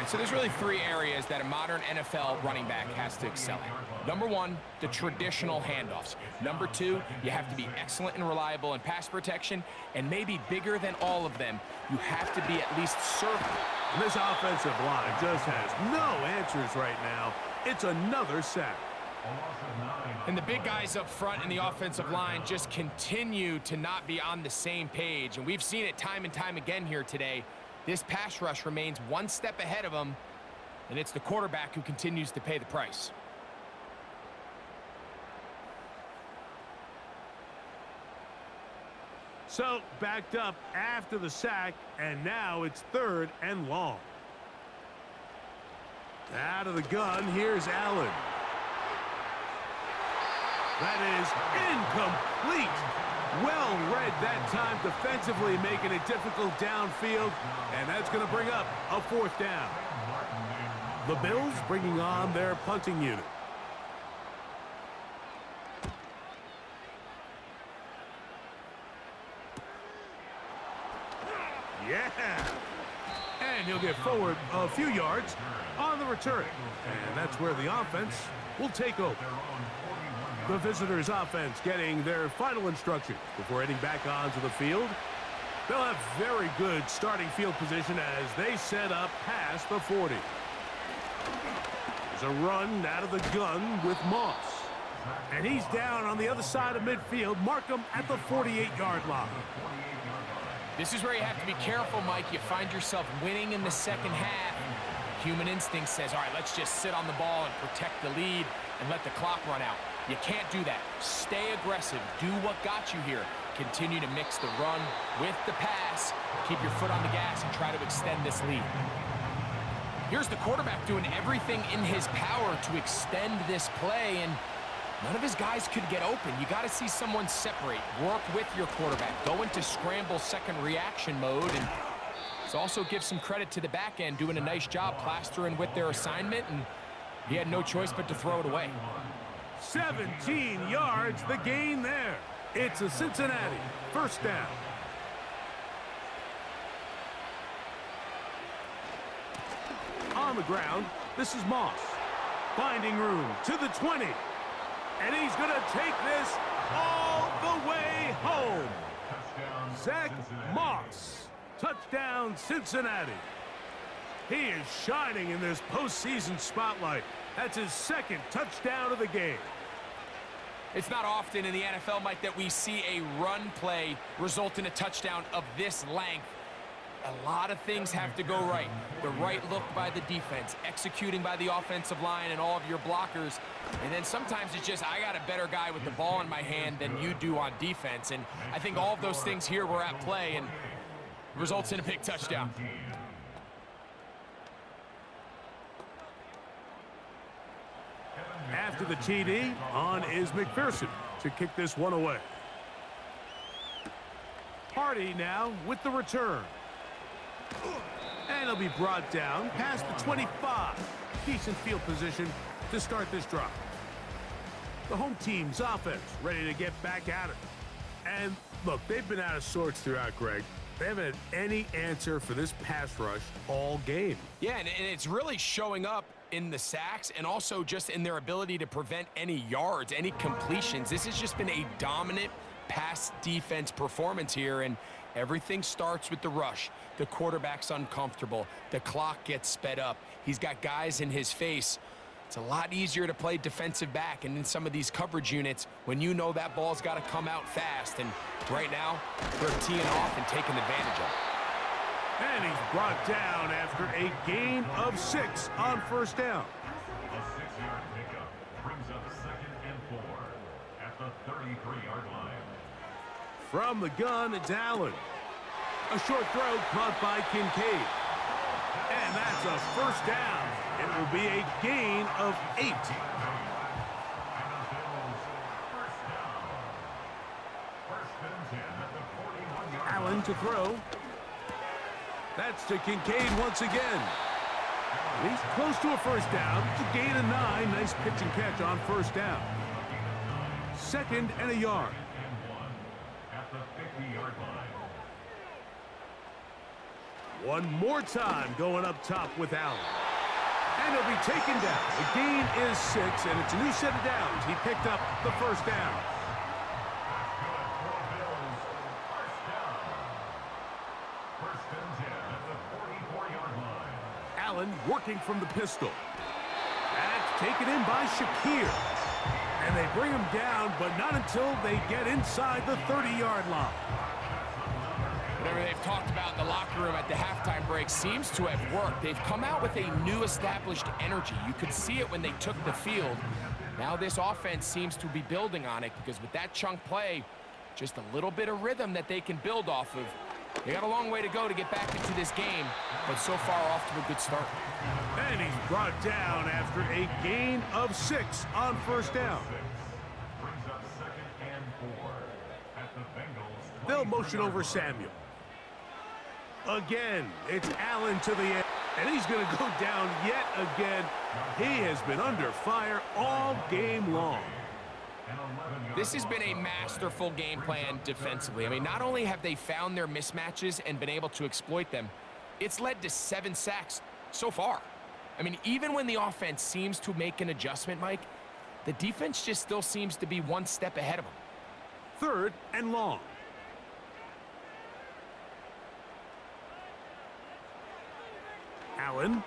So there's really three areas that a modern NFL running back has to excel at. Number one, the traditional handoffs. Number two, you have to be excellent and reliable in pass protection. And maybe bigger than all of them, you have to be at least certain. And this offensive line just has no answers right now. It's another sack. And the big guys up front in the offensive line just continue to not be on the same page. And we've seen it time and time again here today. This pass rush remains one step ahead of them, and it's the quarterback who continues to pay the price. So, backed up after the sack, and now it's 3rd and long. Out of the gun, here's Allen. That is incomplete. Well read that time defensively, making it difficult downfield, and that's going to bring up a 4th down. The Bills bringing on their punting unit. Yeah! And he'll get forward a few yards on the return. And that's where the offense will take over. The visitors' offense getting their final instructions before heading back onto the field. They'll have very good starting field position as they set up past the 40. There's a run out of the gun with Moss. And he's down on the other side of midfield. Mark him at the 48-yard line. This is where you have to be careful, Mike. You find yourself winning in the second half. Human instinct says, all right, let's just sit on the ball and protect the lead and let the clock run out. You can't do that. Stay aggressive. Do what got you here. Continue to mix the run with the pass. Keep your foot on the gas and try to extend this lead. Here's the quarterback doing everything in his power to extend this play, and none of his guys could get open. You got to see someone separate. Work with your quarterback. Go into scramble second reaction mode, and let's also give some credit to the back end doing a nice job plastering with their assignment, and he had no choice but to throw it away. 17 yards, the gain there. It's a Cincinnati 1st down. On the ground, this is Moss. Finding room to the 20. And he's going to take this all the way home. Zach Moss. Touchdown, Cincinnati. He is shining in this postseason spotlight. That's his 2nd touchdown of the game. It's not often in the NFL, Mike, that we see a run play result in a touchdown of this length. A lot of things have to go right. The right look by the defense, executing by the offensive line and all of your blockers. And then sometimes it's just, I got a better guy with the ball in my hand than you do on defense. And I think all of those things here were at play and results in a big touchdown. After the TD, on is McPherson to kick this one away. Hardy now with the return. And he'll be brought down past the 25. Decent field position to start this drive. The home team's offense ready to get back at it. And look, they've been out of sorts throughout, Greg. They haven't had any answer for this pass rush all game. Yeah, and it's really showing up in the sacks and also just in their ability to prevent any yards, any completions. This has just been a dominant pass defense performance here, and everything starts with the rush. The quarterback's uncomfortable. The clock gets sped up. He's got guys in his face. It's a lot easier to play defensive back and in some of these coverage units when you know that ball's got to come out fast. And right now, they're teeing off and taking advantage of it. And he's brought down after a gain of 6 on 1st down. A 6-yard pickup brings up 2nd and 4 at the 33-yard line. From the gun, it's Allen. A short throw caught by Kincaid. And that's a 1st down. It will be a gain of 8. Allen to throw. That's to Kincaid once again. He's close to a 1st down. It's a gain of 9. Nice pitch and catch on 1st down. 2nd and a yard. At the 50-yard line. One more time going up top with Allen. And he'll be taken down. The gain is 6, and it's a new set of downs. He picked up the first down. First and 10 at the 44-yard line. Allen working from the pistol. That's taken in by Shakir. And they bring him down, but not until they get inside the 30-yard line. Whatever they've talked about in the locker room at the halftime break seems to have worked. They've come out with a new established energy. You could see it when they took the field. Now this offense seems to be building on it because with that chunk play, just a little bit of rhythm that they can build off of. They got a long way to go to get back into this game, but so far off to a good start. And he's brought down after a gain of 6 on first down. Brings up 2nd and 4 at the Bengals. They'll motion over Samuel. Again, it's Allen to the end, and he's going to go down yet again. He has been under fire all game long. This has been a masterful game plan defensively. I mean, not only have they found their mismatches and been able to exploit them, it's led to 7 sacks so far. I mean, even when the offense seems to make an adjustment, Mike, the defense just still seems to be one step ahead of them. 3rd and long. Allen.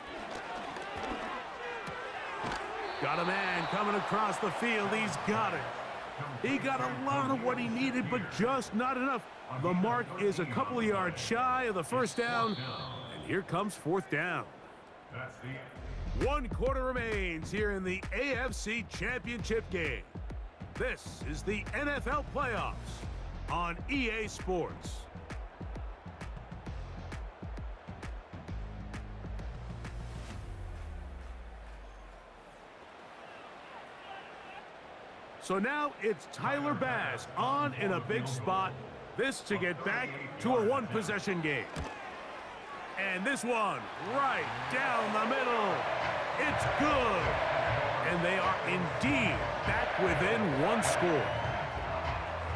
Got a man coming across the field. He's got it. He got a lot of what he needed, but just not enough. The mark is a couple of yards shy of the first down. And here comes 4th down. That's the 1 quarter remains here in the AFC Championship game. This is the NFL playoffs on EA Sports. So now it's Tyler Bass on in a big spot. This to get back to a 1-possession game. And this one right down the middle. It's good. And they are indeed back within 1 score.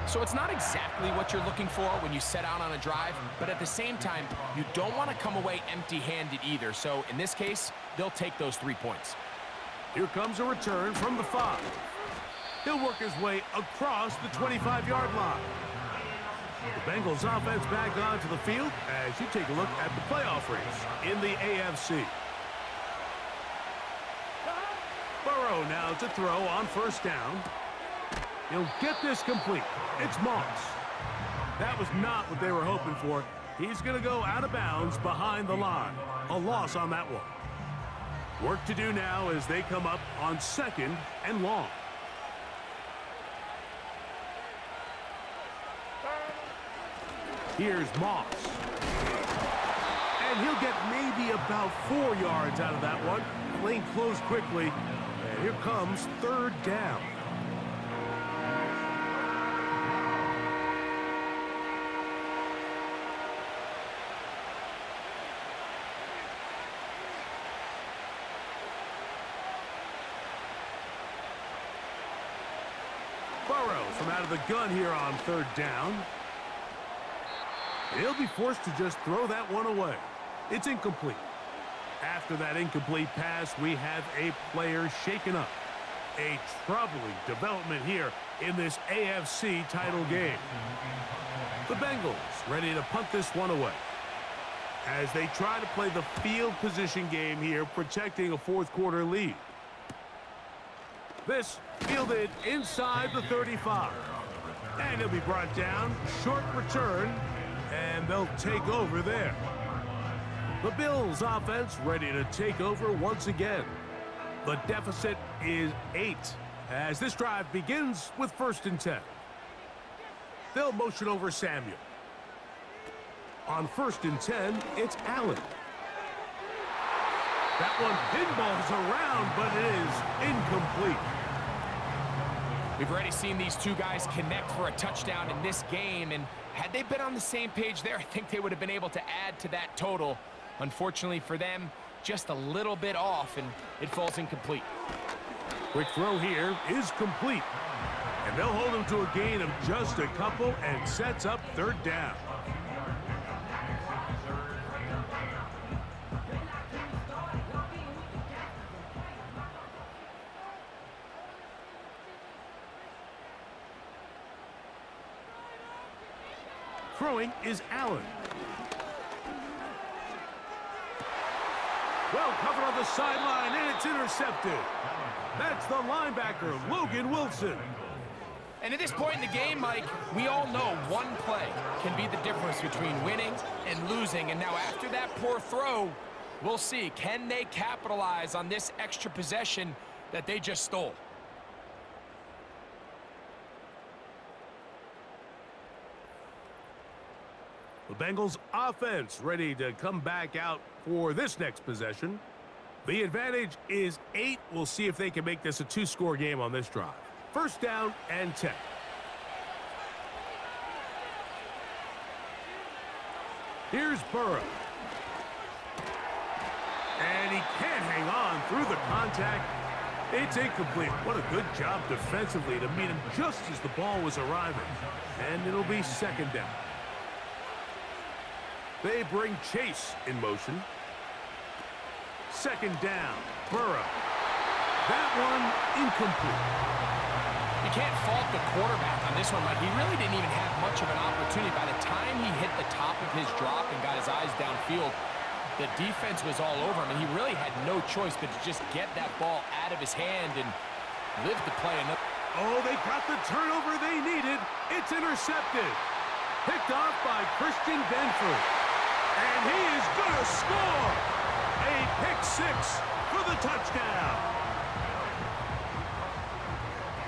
So it's not exactly what you're looking for when you set out on a drive, but at the same time, you don't want to come away empty-handed either. So in this case, they'll take those 3 points. Here comes a return from the 5. He'll work his way across the 25-yard line. The Bengals offense back onto the field as you take a look at the playoff race in the AFC. Burrow now to throw on first down. He'll get this complete. It's Moss. That was not what they were hoping for. He's going to go out of bounds behind the line. A loss on that one. Work to do now as they come up on 2nd and long. Here's Moss. And he'll get maybe about 4 yards out of that one. Lane closed quickly. And here comes 3rd down. Burrow from out of the gun here on 3rd down. He'll be forced to just throw that one away. It's incomplete. After that incomplete pass, we have a player shaken up. A troubling development here in this AFC title game. The Bengals ready to punt this one away as they try to play the field position game here, protecting a 4th quarter lead. This fielded inside the 35. And he'll be brought down. Short return. And they'll take over there. The Bills offense ready to take over once again. The deficit is 8 as this drive begins with 1st and 10. They'll motion over Samuel. On 1st and 10, it's Allen. That one pinballs around, but it is incomplete. We've already seen these 2 guys connect for a touchdown in this game, and had they been on the same page there, I think they would have been able to add to that total. Unfortunately for them, just a little bit off, and it falls incomplete. Quick throw here is complete. And they'll hold him to a gain of just a couple and sets up 3rd down. Throwing is Allen. Well covered on the sideline, and it's intercepted. That's the linebacker, Logan Wilson. And at this point in the game, Mike, we all know one play can be the difference between winning and losing. And now after that poor throw, we'll see, can they capitalize on this extra possession that they just stole? The Bengals offense ready to come back out for this next possession. The advantage is 8. We'll see if they can make this a 2-score game on this drive. First down and 10. Here's Burrow. And he can't hang on through the contact. It's incomplete. What a good job defensively to meet him just as the ball was arriving. And it'll be second down. They bring Chase in motion. Second down, Burrow. That one incomplete. You can't fault the quarterback on this one, Mike. He really didn't even have much of an opportunity. By the time he hit the top of his drop and got his eyes downfield, the defense was all over him, and he really had no choice but to just get that ball out of his hand and live to play another. Oh, they got the turnover they needed. It's intercepted. Picked off by Christian Benford. And he is going to score. A pick-6 for the touchdown.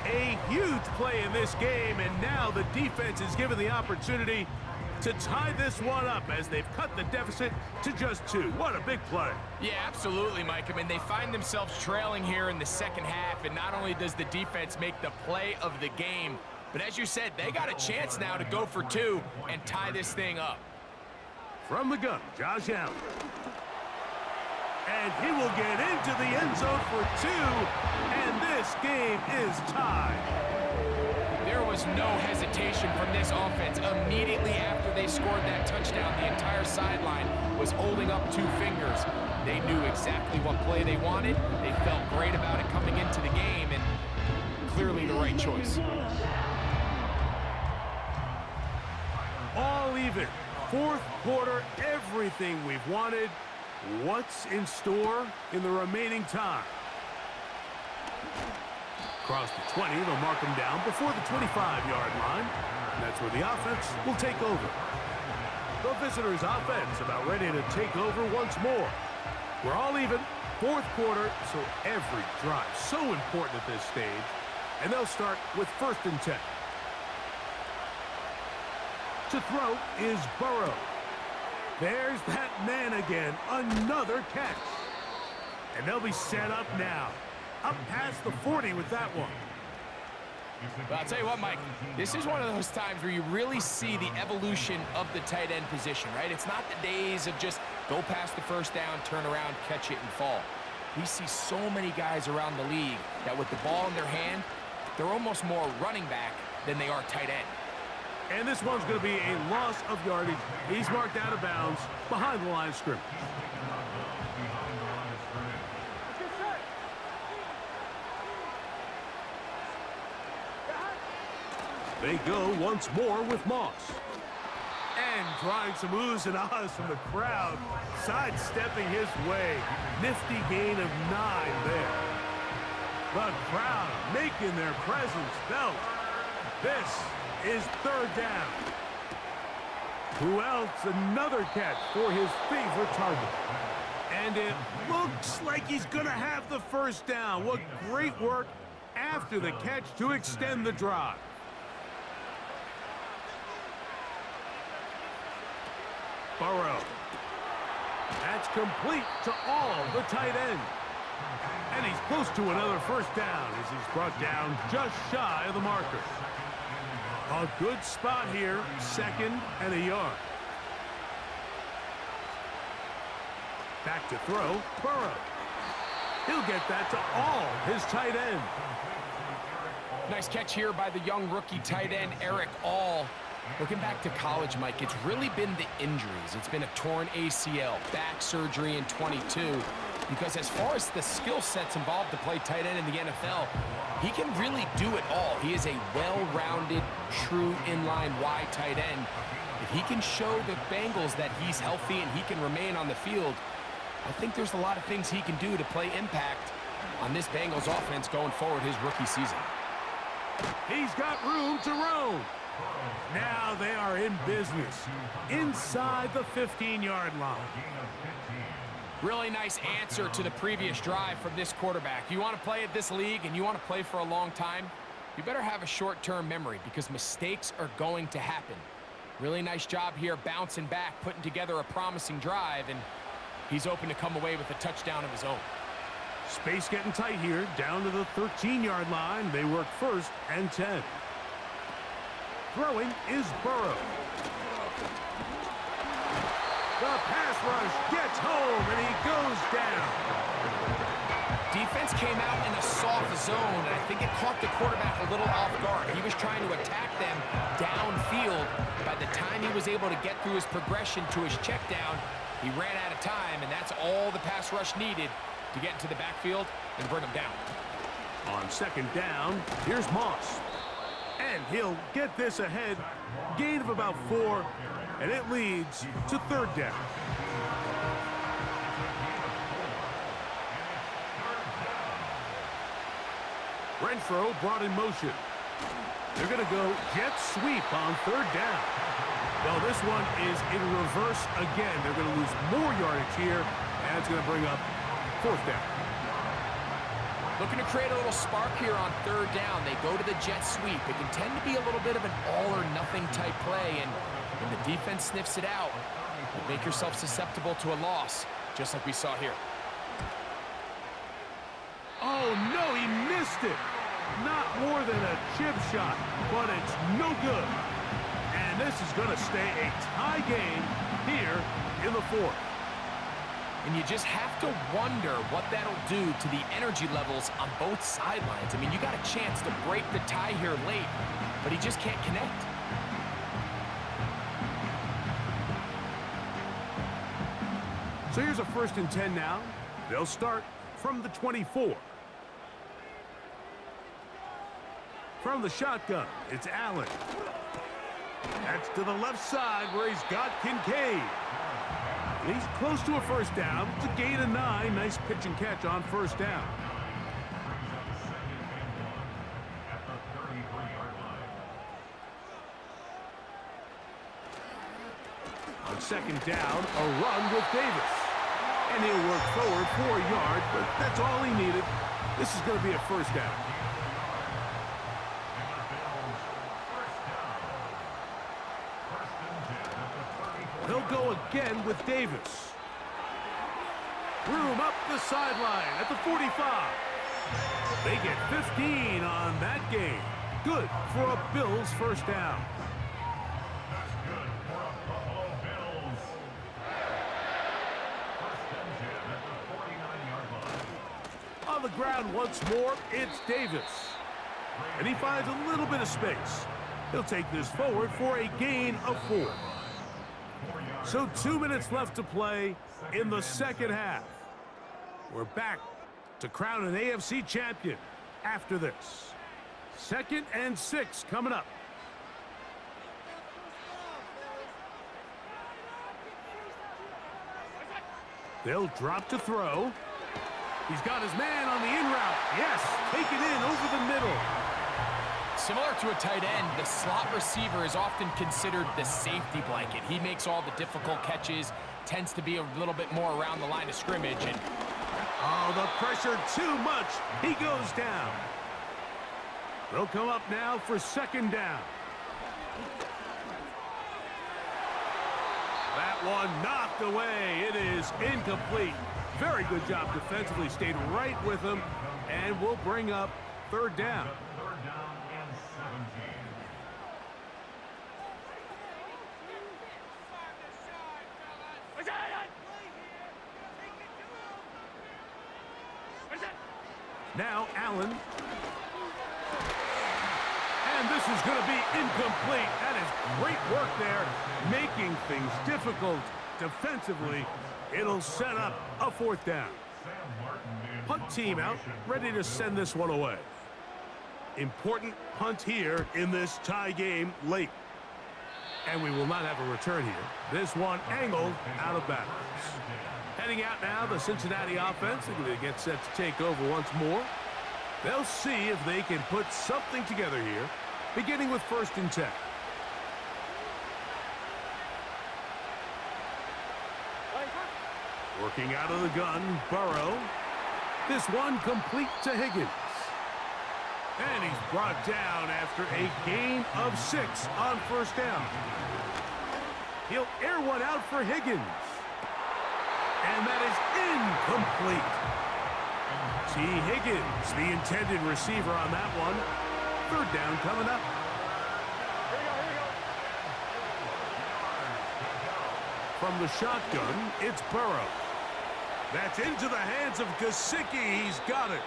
A huge play in this game, and now the defense is given the opportunity to tie this one up as they've cut the deficit to just 2. What a big play. Yeah, absolutely, Mike. I mean, they find themselves trailing here in the second half, and not only does the defense make the play of the game, but as you said, they got a chance now to go for 2 and tie this thing up. From the gun, Josh Allen. And he will get into the end zone for 2, and this game is tied. There was no hesitation from this offense. Immediately after they scored that touchdown, the entire sideline was holding up 2 fingers. They knew exactly what play they wanted. They felt great about it coming into the game, and clearly the right choice. All even. Fourth quarter, everything we've wanted. What's in store in the remaining time? Across the 20, they'll mark him down before the 25-yard line. And that's where the offense will take over. The visitors' offense about ready to take over once more. We're all even. Fourth quarter, so every drive so important at this stage. And they'll start with 1st and 10. To throw is Burrow. There's that man again. Another catch. And they'll be set up now. Up past the 40 with that one. Well, I'll tell you what, Mike, this is one of those times where you really see the evolution of the tight end position, right? It's not the days of just go past the first down, turn around, catch it, and fall. We see so many guys around the league that with the ball in their hand, they're almost more running back than they are tight end. And this one's going to be a loss of yardage. He's marked out of bounds behind the line of scrimmage. They go once more with Moss. And trying some oohs and ahs from the crowd, sidestepping his way. Nifty gain of 9 there. The crowd making their presence felt. This is 3rd down. Who else? Another catch for his favorite target. And it looks like he's going to have the first down. What great work after the catch to extend the drive. Burrow. That's complete to all the tight end. And he's close to another first down as he's brought down just shy of the marker. A good spot here, 2nd and a yard. Back to throw, Burrow. He'll get that to all his tight end. Nice catch here by the young rookie tight end, Eric All. Looking back to college, Mike, it's really been the injuries. It's been a torn ACL, back surgery in 22. because as far as the skill sets involved to play tight end in the NFL, he can really do it all. He is a well-rounded, true inline wide tight end. If he can show the Bengals that he's healthy and he can remain on the field, I think there's a lot of things he can do to play impact on this Bengals offense going forward his rookie season. He's got room to roam. Now they are in business inside the 15-yard line. Really nice answer to the previous drive from this quarterback. You want to play at this league and you want to play for a long time, you better have a short-term memory because mistakes are going to happen. Really nice job here bouncing back, putting together a promising drive, and he's open to come away with a touchdown of his own. Space getting tight here, down to the 13-yard line. They work 1st and 10. Throwing is Burrow. The pass rush gets home, and he goes down. Defense came out in a soft zone, and I think it caught the quarterback a little off guard. He was trying to attack them downfield. By the time he was able to get through his progression to his check down, he ran out of time, and that's all the pass rush needed to get into the backfield and bring him down. On 2nd down, here's Moss. And he'll get this ahead. Gain of about 4, and it leads to 3rd down. Renfro brought in motion. They're going to go jet sweep on 3rd down. Well, this one is in reverse again. They're going to lose more yardage here, and it's going to bring up 4th down. Looking to create a little spark here on 3rd down. They go to the jet sweep. It can tend to be a little bit of an all-or-nothing type play, and when the defense sniffs it out, you make yourself susceptible to a loss, just like we saw here. Oh, no, he missed it. Not more than a chip shot, but it's no good. And this is going to stay a tie game here in the 4th. And you just have to wonder what that'll do to the energy levels on both sidelines. I mean, you got a chance to break the tie here late, but he just can't connect. So here's a 1st and 10 now. They'll start from the 24. From the shotgun, it's Allen. That's to the left side where he's got Kincaid. And he's close to a 1st down. It's a gain of 9. Nice pitch and catch on 1st down. On 2nd down, a run with Davis. And he'll work forward for a yard, but that's all he needed. This is going to be a 1st down. He'll go again with Davis. Room up the sideline at the 45. They get 15 on that game. Good for a Bills 1st down. That's good for a Buffalo Bills. 1st and 10 at the 49-yard line. On the ground once more, it's Davis. And he finds a little bit of space. He'll take this forward for a gain of 4. So 2 minutes left to play in the 2nd half. We're back to crown an AFC champion after this. 2nd and 6 coming up. They'll drop to throw. He's got his man on the in route. Yes, take it in over the middle. Similar to a tight end, the slot receiver is often considered the safety blanket. He makes all the difficult catches, tends to be a little bit more around the line of scrimmage. And oh, the pressure too much. He goes down. They'll come up now for 2nd down. That one knocked away. It is incomplete. Very good job defensively. Stayed right with him. And we'll bring up 3rd down. 3rd down and 17. Now Allen. And this is going to be incomplete. That is great work there, making things difficult defensively. It'll set up a 4th down. Punt team out, ready to send this one away. Important punt here in this tie game late. And we will not have a return here. This one angled out of bounds. Heading out now, the Cincinnati offense. They're going to get set to take over once more. They'll see if they can put something together here, beginning with 1st and 10. Working out of the gun, Burrow. This one complete to Higgins. And he's brought down after a gain of 6 on 1st down. He'll air one out for Higgins. And that is incomplete. T. Higgins, the intended receiver on that one. 3rd down coming up. From the shotgun, it's Burrow. That's into the hands of Gesicki. He's got it.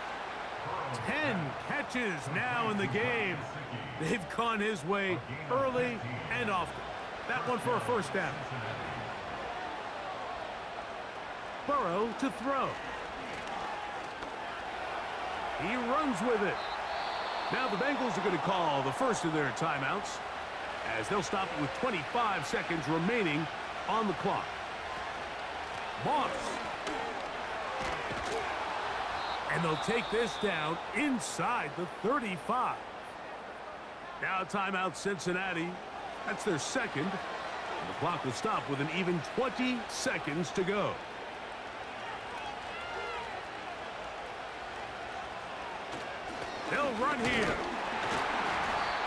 10 catches now in the game. They've gone his way early and often. That one for a 1st down. Burrow to throw. He runs with it. Now the Bengals are going to call the first of their timeouts as they'll stop it with 25 seconds remaining on the clock. Moss. And they'll take this down inside the 35. Now timeout Cincinnati. That's their 2nd. And the clock will stop with an even 20 seconds to go. They'll run here.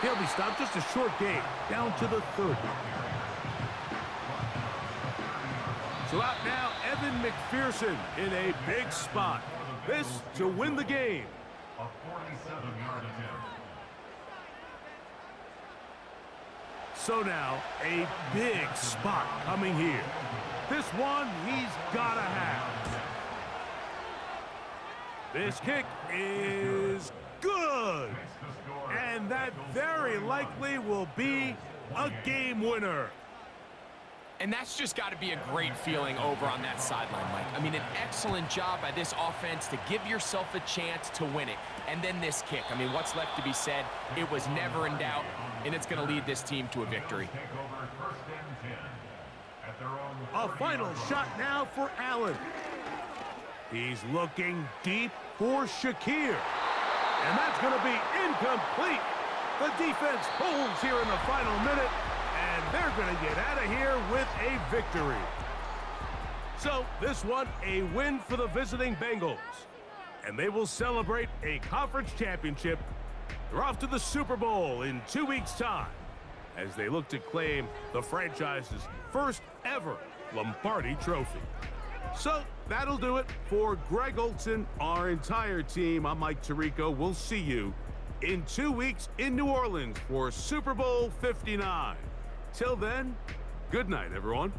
He'll be stopped, just a short gain, down to the 30. So out now, Evan McPherson in a big spot. This to win the game. A 47-yard attempt. So now, a big spot coming here. This one he's got to have. This kick is good. And that very likely will be a game winner. And that's just got to be a great feeling over on that sideline, Mike. I mean, an excellent job by this offense to give yourself a chance to win it. And then this kick. I mean, what's left to be said? It was never in doubt, and it's going to lead this team to a victory. A final shot now for Allen. He's looking deep for Shakir. And that's going to be incomplete. The defense holds here in the final minute. And they're going to get out of here with a victory. So this one, a win for the visiting Bengals. And they will celebrate a conference championship. They're off to the Super Bowl in 2 weeks' time as they look to claim the franchise's first ever Lombardi trophy. So that'll do it for Greg Olson, our entire team. I'm Mike Tirico. We'll see you in 2 weeks in New Orleans for Super Bowl 59. Till then, good night, everyone.